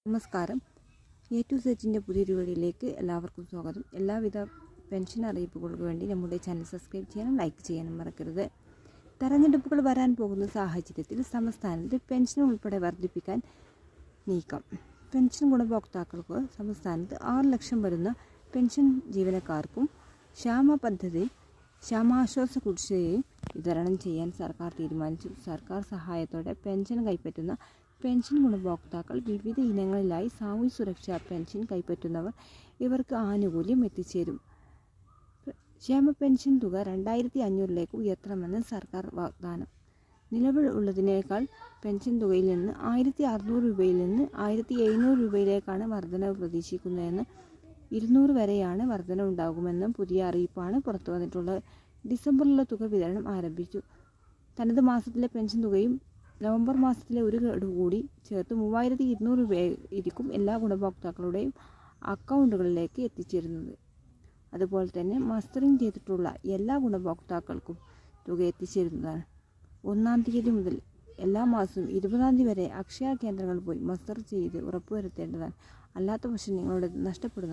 നമസ്കാരം. A to സെറ്റിൻ്റെ പുതിയൊരു വീഡിയോയിലേക്ക് എല്ലാവർക്കും സ്വാഗതം. എല്ലാവിധ പെൻഷൻ അറിയിപ്പുകൾക്ക് വേണ്ടി നമ്മുടെ ചാനൽ സബ്സ്ക്രൈബ് ചെയ്യാനും ലൈക്ക് ചെയ്യാനും മറക്കരുത്. തെരഞ്ഞെടുപ്പുകൾ വരാൻ പോകുന്ന സാഹചര്യത്തിൽ സംസ്ഥാനത്ത് പെൻഷൻ ഉൾപ്പെടെ വർദ്ധിപ്പിക്കാൻ നീക്കം. പെൻഷൻ ഗുണഭോക്താക്കൾക്ക് സംസ്ഥാനത്ത് 6 ലക്ഷം വരുന്ന പെൻഷൻ ജീവനക്കാർക്കും ക്ഷാമാശ്വാസ കുടിശ്ശികയും വിതരണം ചെയ്യാൻ സർക്കാർ തീരുമാനിച്ചു. സർക്കാർ സഹായത്തോടെ പെൻഷൻ കൈപ്പറ്റുന്ന പെൻഷൻ ഗുണഭോക്താക്കൾ വിവിധ ഇനങ്ങളിലായി സാമൂഹ്യ സുരക്ഷാ പെൻഷൻ കൈപ്പറ്റുന്നവർ ഇവർക്ക് ആനുകൂല്യം എത്തിച്ചേരും. ക്ഷേമ പെൻഷൻ തുക 2500 ഉയർത്തണമെന്ന് സർക്കാർ വാഗ്ദാനം. നിലവിൽ ഉള്ളതിനേക്കാൾ പെൻഷൻ തുകയിൽ നിന്ന് 1600 രൂപയിൽ നിന്ന് 1700 രൂപയിലേക്കാണ് വർധനവ് പ്രതീക്ഷിക്കുന്നതെന്ന് 200 വരെയാണ് വർധനവുണ്ടാകുമെന്നും പുതിയ അറിയിപ്പാണ് പുറത്തു വന്നിട്ടുള്ളത്. ഡിസംബറിലുള്ള തുക വിതരണം ആരംഭിച്ചു. തനത് മാസത്തിലെ പെൻഷൻ തുകയും നവംബർ മാസത്തിലെ ഒരു ഗഡു കൂടി ചേർത്ത് 3200 രൂപയായിരിക്കും എല്ലാ ഗുണഭോക്താക്കളുടെയും അക്കൗണ്ടുകളിലേക്ക് എത്തിച്ചേരുന്നത്. അതുപോലെ തന്നെ മസ്റ്ററിംഗ് ചെയ്തിട്ടുള്ള എല്ലാ ഗുണഭോക്താക്കൾക്കും തുക എത്തിച്ചേരുന്നതാണ്. 1-ാം തീയതി മുതൽ എല്ലാ മാസവും 20-ാം തീയതി വരെ അക്ഷയ കേന്ദ്രങ്ങളിൽ പോയി മസ്റ്റർ ചെയ്ത് ഉറപ്പുവരുത്തേണ്ടതാണ്. അല്ലാത്ത പക്ഷം നിങ്ങളുടെ നഷ്ടപ്പെടുന്നതാണ്.